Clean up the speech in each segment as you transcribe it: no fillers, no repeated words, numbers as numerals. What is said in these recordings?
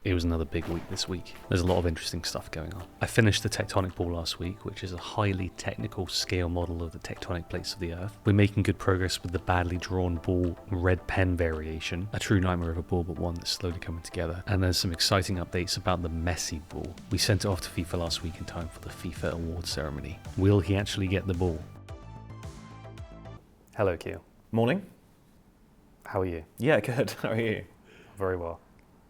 It was another big week this week. There's a lot of interesting stuff going on. I finished the tectonic ball last week, which is a highly technical scale model of the tectonic plates of the Earth. We're making good progress with the badly drawn ball red pen variation, a true nightmare of a ball, but one that's slowly coming together. And there's some exciting updates about the Messi ball. We sent it off to FIFA last week in time for the FIFA award ceremony. Will he actually get the ball? Hello, Keel. Morning. How are you? Yeah, good. How are you? Very well.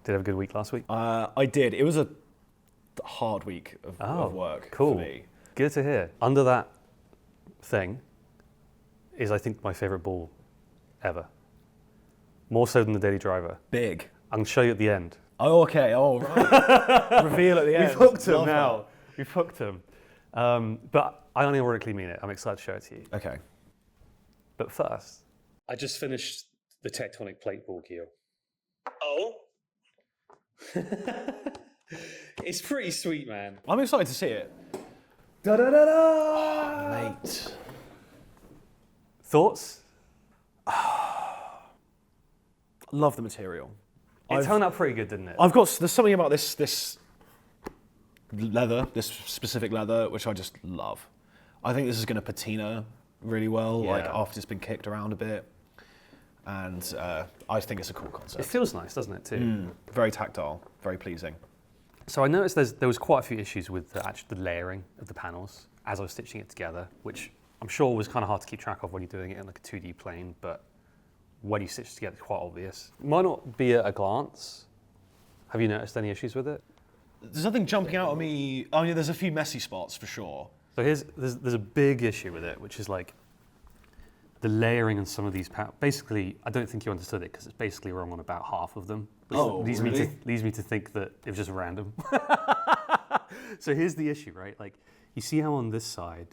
Did you have a good week last week? I did. It was a hard week of work cool. for me. Good to hear. Under that thing is, I think, my favourite ball ever. More so than the Daily Driver. Big. I'm going to show you at the end. Oh, okay. Oh, right. Reveal at the end. We've hooked him now. We've hooked him. But I unironically mean it. I'm excited to show it to you. Okay. But first, I just finished the tectonic plate ball, Keel. Oh? It's pretty sweet, man. I'm excited to see it. Da-da-da-da! Mate. Thoughts? Love the material. It turned out pretty good, didn't it? There's something about this leather, this specific leather, which I just love. I think this is going to patina really well, Yeah. like after it's been kicked around a bit. And I think it's a cool concept. It feels nice, doesn't it, too? Very tactile, very pleasing. So I noticed there was quite a few issues with the layering of the panels as I was stitching it together, which I'm sure was kind of hard to keep track of when you're doing it in like a 2D plane, but when you stitch it together, it's quite obvious. Might not be at a glance. Have you noticed any issues with it? There's nothing jumping out at me. I mean, there's a few messy spots for sure. So there's a big issue with it, which is like the layering on some of these panels. Basically, I don't think you understood it because it's basically wrong on about half of them. Which leads me to think that it was just random. So here's the issue, right? Like, you see how on this side,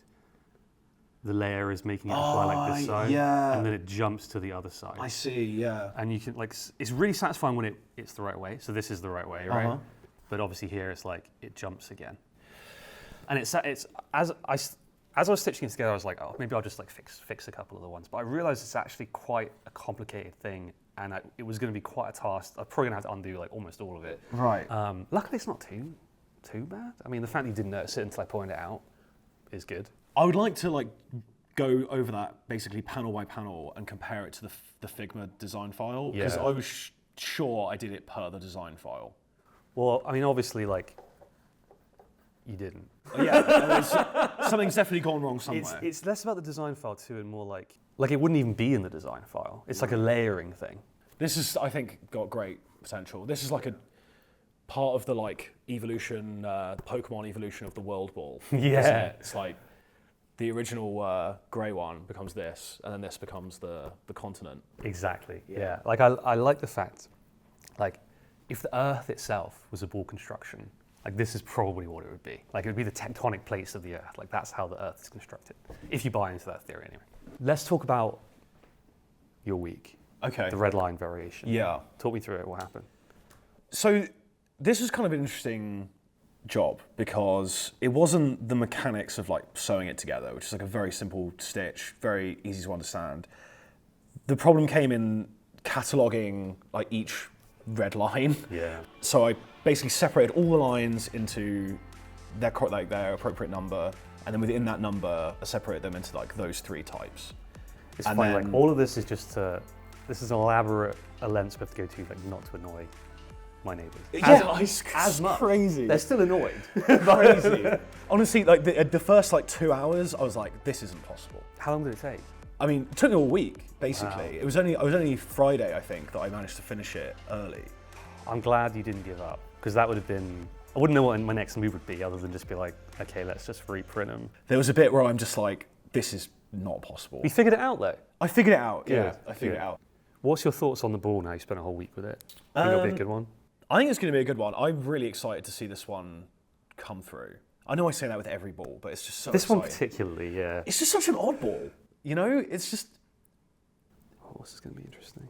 the layer is making it apply like this side, yeah. and then it jumps to the other side. I see, yeah. And you can it's really satisfying when it's the right way. So this is the right way, right? Uh-huh. But obviously here it's like it jumps again. And it's as I was stitching it together, I was like, oh, maybe I'll just like fix a couple of the ones. But I realized it's actually quite a complicated thing, and it was going to be quite a task. I'm probably going to have to undo like almost all of it. Right. Luckily, it's not too bad. I mean, the fact that you didn't notice it until I pointed it out is good. I would like to like go over that basically panel by panel and compare it to the Figma design file, because I was sure I did it per the design file. Well, I mean, obviously, like, you didn't. Yeah, something's definitely gone wrong somewhere. It's less about the design file too, and more like it wouldn't even be in the design file. It's like a layering thing. This is, I think, got great potential. This is like a part of the like evolution, the Pokemon evolution of the World Ball. Yeah. Isn't it? It's like the original grey one becomes this, and then this becomes the continent. Exactly. Yeah. Like I like the fact, like, if the Earth itself was a ball construction, like this is probably what it would be. Like it would be the tectonic plates of the Earth. Like that's how the Earth is constructed. If you buy into that theory, anyway. Let's talk about your week. Okay. The red line variation. Yeah. Talk me through it. What happened? So this was kind of an interesting job because it wasn't the mechanics of like sewing it together, which is like a very simple stitch, very easy to understand. The problem came in cataloging like each red line. Yeah. So I basically separated all the lines into their appropriate number, and then within that number, I separated them into like those three types. It's funny, like all of this is just this is an elaborate length we have to go to, like not to annoy my neighbours. Yeah, as much. Crazy. They're still annoyed. Crazy. Honestly, like the first like 2 hours, I was like, this isn't possible. How long did it take? I mean, it took me a week, basically. Wow. I was only Friday, I think, that I managed to finish it early. I'm glad you didn't give up, because that would have been, I wouldn't know what my next move would be other than just be like, okay, let's just reprint them. There was a bit where I'm just like, this is not possible. You figured it out though? I figured it out, yeah. Good, I figured good. it out. What's your thoughts on the ball now? You spent a whole week with it. Think it'll be a good one? I think it's going to be a good one. I'm really excited to see this one come through. I know I say that with every ball, but it's just so This exciting. one particularly, yeah. It's just such an odd ball. You know, it's just... Oh, this is going to be interesting.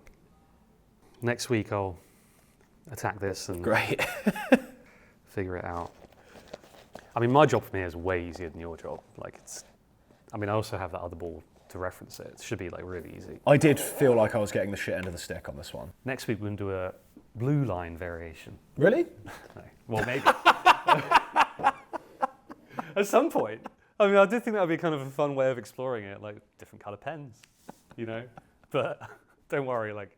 Next week I'll attack this and Great. figure it out. I mean, my job from here is way easier than your job. Like I also have that other ball to reference it. It should be like really easy. I did feel like I was getting the shit end of the stick on this one. Next week we're going to do blue line variation. Really? No. Well, maybe. At some point. I mean, I did think that would be kind of a fun way of exploring it, like different colour pens, you know? But don't worry, like,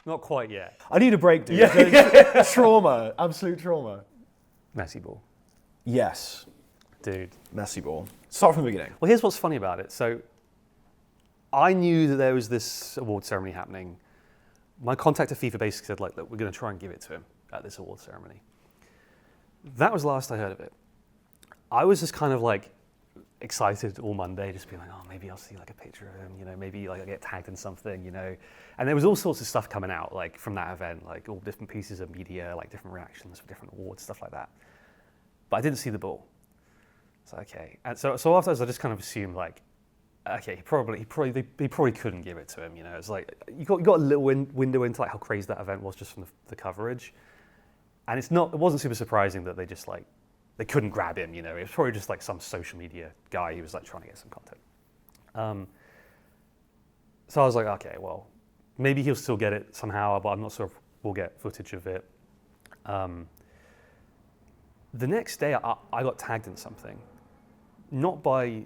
not quite yet. I need a break, dude. Yeah. Trauma. Absolute trauma. Messi ball. Yes. Dude. Messi ball. Start from the beginning. Well, here's what's funny about it. So I knew that there was this award ceremony happening. My contact at FIFA basically said, like, look, we're going to try and give it to him at this award ceremony. That was the last I heard of it. I was just kind of like excited all Monday, just being like, oh, maybe I'll see like a picture of him, you know, maybe like I get tagged in something, you know. And there was all sorts of stuff coming out, like from that event, like all different pieces of media, like different reactions for different awards, stuff like that. But I didn't see the ball. So okay. And so afterwards, I just kind of assumed like, okay, he probably couldn't give it to him, you know. It's like you got a little window into like how crazy that event was just from the coverage. And it wasn't super surprising that they just like, they couldn't grab him, you know. It was probably just like some social media guy who was like trying to get some content. So I was like, okay, well, maybe he'll still get it somehow, but I'm not sure if we'll get footage of it. The next day, I got tagged in something, not by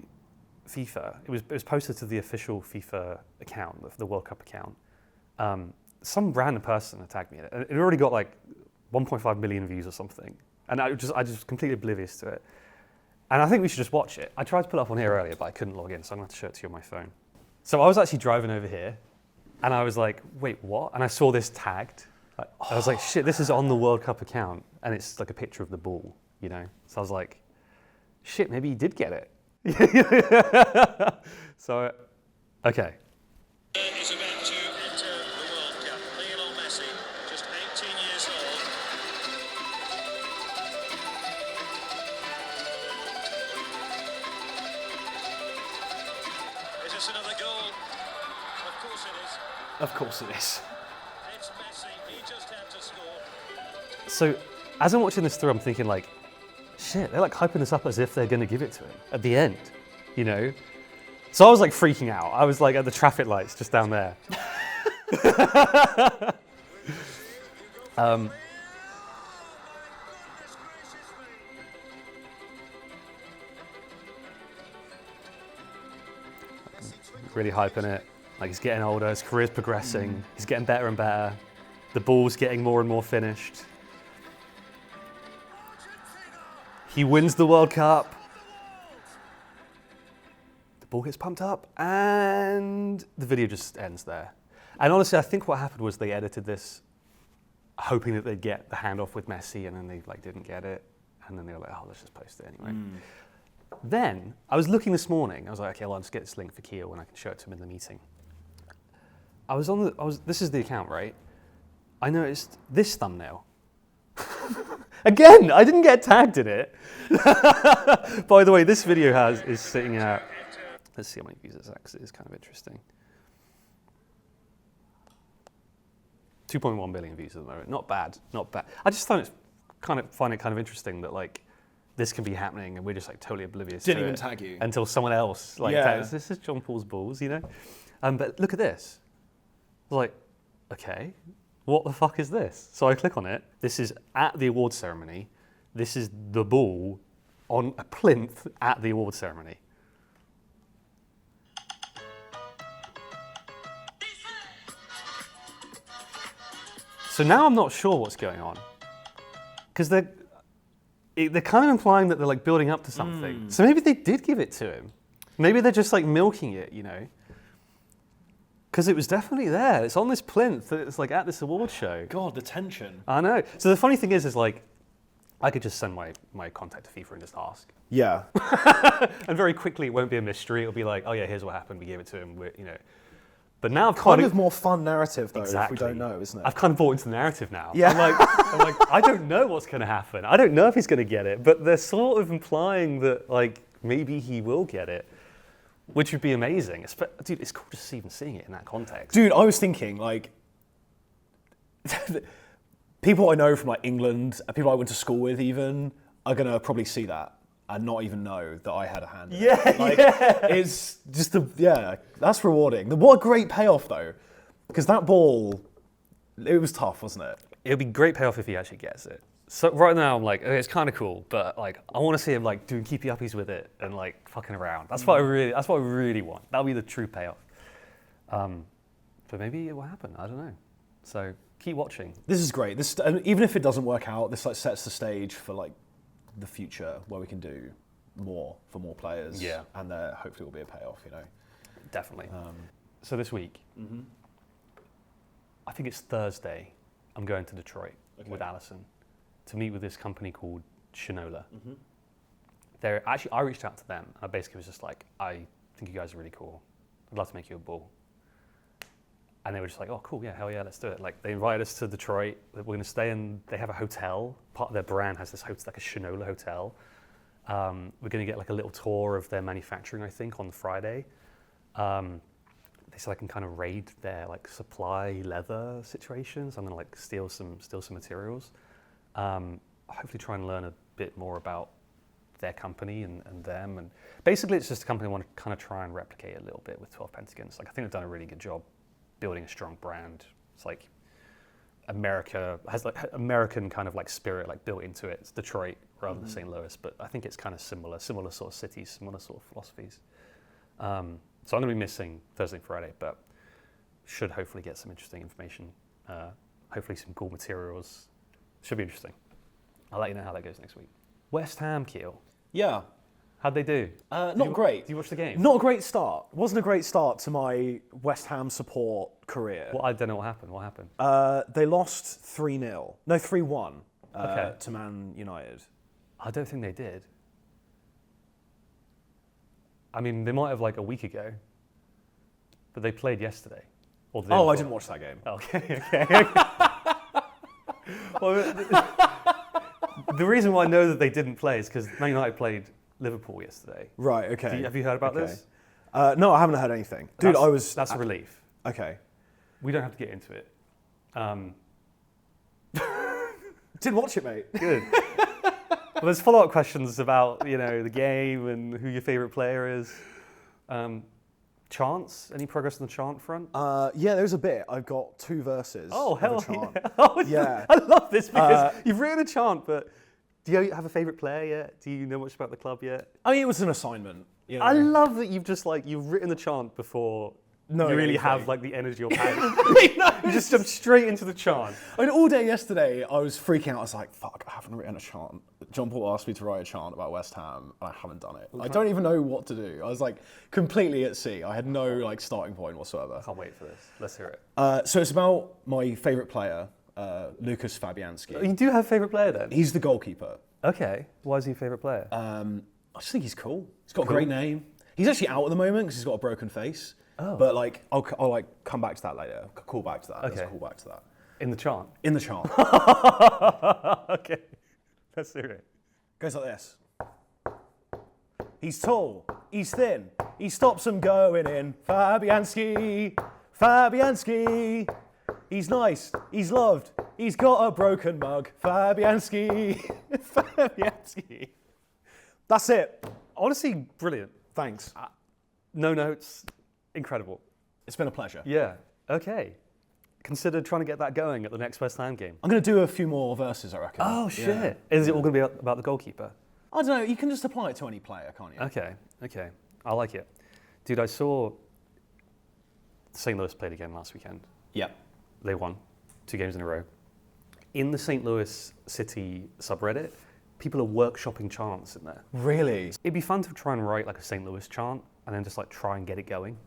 FIFA. It was posted to the official FIFA account, the World Cup account. Some random person had tagged me in it. It already got like 1.5 million views or something. And I just completely oblivious to it. And I think we should just watch it. I tried to put it up on here earlier, but I couldn't log in, so I'm going to have to show it to you on my phone. So I was actually driving over here, and I was like, wait, what? And I saw this tagged. I was like, shit, this is on the World Cup account, and it's like a picture of the ball, you know? So I was like, shit, maybe he did get it. So, okay. Is about to enter the World Cup. Lionel Messi, just 18 years old. Is this another goal? Of course it is. Of course it is. It's Messi. He just had to score. So as I'm watching this through, I'm thinking like, shit, they're like hyping this up as if they're going to give it to him at the end, you know? So I was like freaking out. I was like at the traffic lights just down there. Really hyping it. Like he's getting older, his career's progressing, he's getting better and better. The ball's getting more and more finished. He wins the World Cup. The ball gets pumped up and the video just ends there. And honestly, I think what happened was they edited this hoping that they'd get the handoff with Messi, and then they like didn't get it. And then they were like, oh, let's just post it anyway. Then I was looking this morning. I was like, okay, well, I'll just get this link for Keel and I can show it to him in the meeting. This is the account, right? I noticed this thumbnail. Again, I didn't get tagged in it. By the way, this video is sitting at, let's see how many views it's at, because it is kind of interesting. 2.1 billion views at the moment. Not bad, not bad. I just find it kind of interesting that like this can be happening and we're just like totally oblivious to it. Didn't even tag you. Until someone else like tags, this is John Paul's balls, you know? But look at this. I was like, okay, what the fuck is this? So I click on it. This is at the award ceremony. This is the ball on a plinth at the award ceremony. So now I'm not sure what's going on. Because they're kind of implying that they're like building up to something. So maybe they did give it to him. Maybe they're just like milking it, you know? Because it was definitely there. It's on this plinth. It's like at this award show. God, the tension. I know. So the funny thing is like, I could just send my contact to FIFA and just ask. Yeah. And very quickly it won't be a mystery. It'll be like, oh yeah, here's what happened. We gave it to him. You know. But now I've kind of more fun narrative though, exactly. if we don't know, isn't it? I've kind of bought into the narrative now. Yeah. I'm like, I don't know what's going to happen. I don't know if he's going to get it. But they're sort of implying that like maybe he will get it. Which would be amazing. Dude, it's cool just even seeing it in that context. Dude, I was thinking, like, people I know from like England, and people I went to school with even, are going to probably see that and not even know that I had a hand in it. Like, it's just, that's rewarding. What a great payoff, though. Because that ball, it was tough, wasn't it? It'll be great payoff if he actually gets it. So right now I'm like, okay, it's kind of cool, but like I want to see him like doing keepy uppies with it and like fucking around. That's what I really want. That'll be the true payoff. But maybe it will happen. I don't know. So keep watching. This is great. This even if it doesn't work out, this like sets the stage for like the future where we can do more for more players. Yeah. And there hopefully will be a payoff. You know. Definitely. So this week, I think it's Thursday. I'm going to Detroit with Alison to meet with this company called Shinola. They're actually, I reached out to them. And I basically was just like, I think you guys are really cool. I'd love to make you a bull. And they were just like, oh, cool, yeah, hell yeah, let's do it. Like, they invited us to Detroit. We're going to stay in, they have a hotel. Part of their brand has this hotel, like a Shinola hotel. We're going to get like a little tour of their manufacturing, I think, on Friday. They said I can kind of raid their like supply leather situations. I'm going to like steal some materials. Hopefully try and learn a bit more about their company and them. And basically it's just a company I want to kind of try and replicate a little bit with 12 Pentagons. Like I think they've done a really good job building a strong brand. It's like America has like American kind of like spirit like built into it. It's Detroit rather than St. Louis, but I think it's kind of similar sort of cities, similar sort of philosophies. So I'm going to be missing Thursday and Friday, but should hopefully get some interesting information. Hopefully some cool materials. Should be interesting. I'll let you know how that goes next week. West Ham, Keel. Yeah. How'd they do? Not great. Did you watch the game? Not a great start. Wasn't a great start to my West Ham support career. Well, I don't know what happened. What happened? They lost 3-0. No, 3-1 Okay. to Man United. I don't think they did. I mean, they might have like a week ago, but they played yesterday. Or the day Oh, I before. didn't watch that game. Okay, okay. Well, the reason why I know that they didn't play is because Man United played Liverpool yesterday. Right, okay. Have you heard about this? No, I haven't heard anything. Dude, That's a relief. Okay. We don't have to get into it. Didn't watch it, mate. Good. Well, there's follow-up questions about, the game and who your favourite player is. Chants? Any progress on the chant front? Yeah, there's a bit. I've got 2 verses. Oh, of a hell chant. yeah. Oh, Yeah. I love this because you've written a chant, but do you have a favourite player yet? Do you know much about the club yet? I mean, it was an assignment. You know? I love that you've just you've written the chant before you really have the energy or passion. You just jump straight into the chant. I mean, all day yesterday, I was freaking out. I was like, fuck, I haven't written a chant. John Paul asked me to write a chant about West Ham, and I haven't done it. I don't even know what to do. I was like completely at sea. I had no starting point whatsoever. Can't wait for this. Let's hear it. So it's about my favourite player, Lucas Fabianski. You do have a favourite player then? He's the goalkeeper. Okay. Why is he your favourite player? I just think he's cool. He's got a great name. He's actually out at the moment because he's got a broken face. Oh. But I'll come back to that later. Call back to that. Okay. Let's call back to that. In the chant? In the chant. Okay. Let's hear it. Goes like this. He's tall. He's thin. He stops them going in. Fabianski. Fabianski. He's nice. He's loved. He's got a broken mug. Fabianski. Fabianski. That's it. Honestly, brilliant. Thanks. No notes. Incredible. It's been a pleasure. Yeah. Okay. Consider trying to get that going at the next West Ham game. I'm going to do a few more verses, I reckon. Oh, shit. Yeah. Is it all going to be about the goalkeeper? I don't know. You can just apply it to any player, can't you? Okay. I like it. Dude, I saw St. Louis played again last weekend. Yeah. They won 2 games in a row. In the St. Louis City subreddit, people are workshopping chants in there. Really? It'd be fun to try and write a St. Louis chant and then just try and get it going.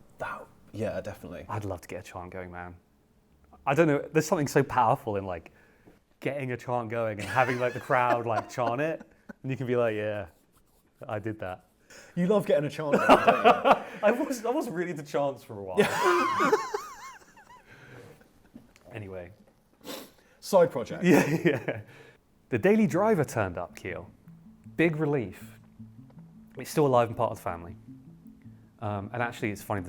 Yeah, definitely. I'd love to get a chant going, man. I don't know. There's something so powerful in getting a chant going and having the crowd chant it, and you can be like, yeah, I did that. You love getting a chant going, don't you? I wasn't really into chants for a while. Anyway. Side project. Yeah. The Daily Driver turned up, Keel. Big relief. It's still alive and part of the family. And actually, it's funny,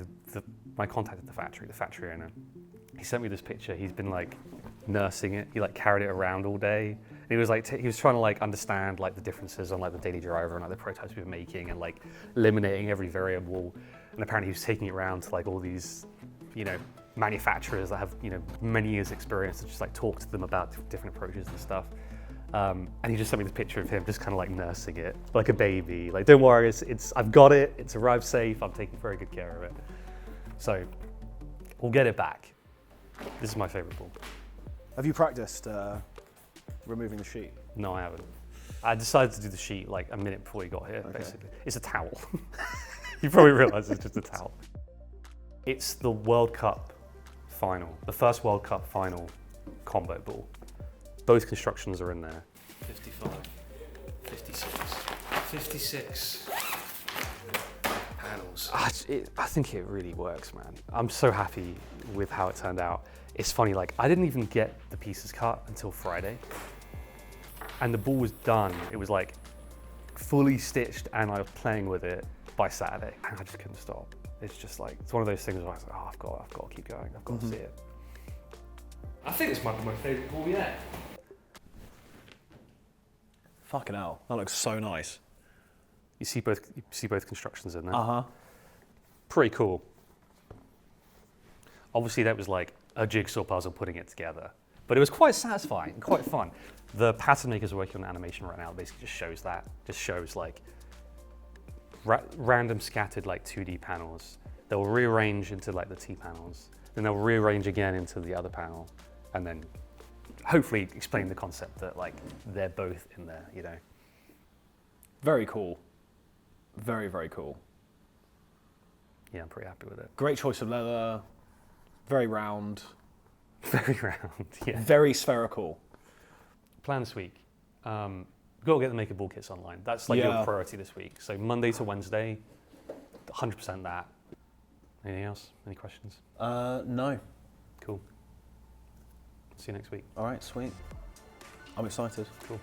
my contact at the factory owner, he sent me this picture. He's been nursing it. He carried it around all day. And he was he was trying to understand the differences on the Daily Driver and the prototypes we were making and eliminating every variable. And apparently he was taking it around to all these, manufacturers that have many years experience and just like talk to them about different approaches and stuff. And he just sent me this picture of him just kind of like nursing it like a baby. Like, don't worry, I've got it. It's arrived safe. I'm taking very good care of it. So we'll get it back. This is my favorite ball. Have you practiced removing the sheet? No, I haven't. I decided to do the sheet like a minute before you got here, basically. It's a towel. You probably realize it's just a towel. It's the World Cup final, the first World Cup final combo ball. Both constructions are in there. 55, 56, 56 panels. I think it really works, man. I'm so happy with how it turned out. It's funny, like I didn't even get the pieces cut until Friday. And the ball was done. It was like fully stitched and I was playing with it by Saturday. And I just couldn't stop. It's just like, it's one of those things where I was like, oh, I've got to keep going. I've got to see it. I think this might be my favorite ball yet. Fucking hell, that looks so nice. You see both constructions in there. Uh-huh. Pretty cool. Obviously that was like a jigsaw puzzle putting it together, but it was quite satisfying and quite fun. The pattern makers are working on animation right now. It basically just shows that. Just shows like random scattered like 2D panels. They'll rearrange into like the T panels, then they'll rearrange again into the other panel, and then hopefully explain the concept that like they're both in there, Very cool. Very, very cool. Yeah, I'm pretty happy with it. Great choice of leather. Very round. Very round, yeah. Very spherical. Plan this week. Got to get the Maker Ball kits online. That's like your priority this week. So Monday to Wednesday, 100% that. Anything else? Any questions? No. Cool. See you next week. All right, sweet. I'm excited. Cool.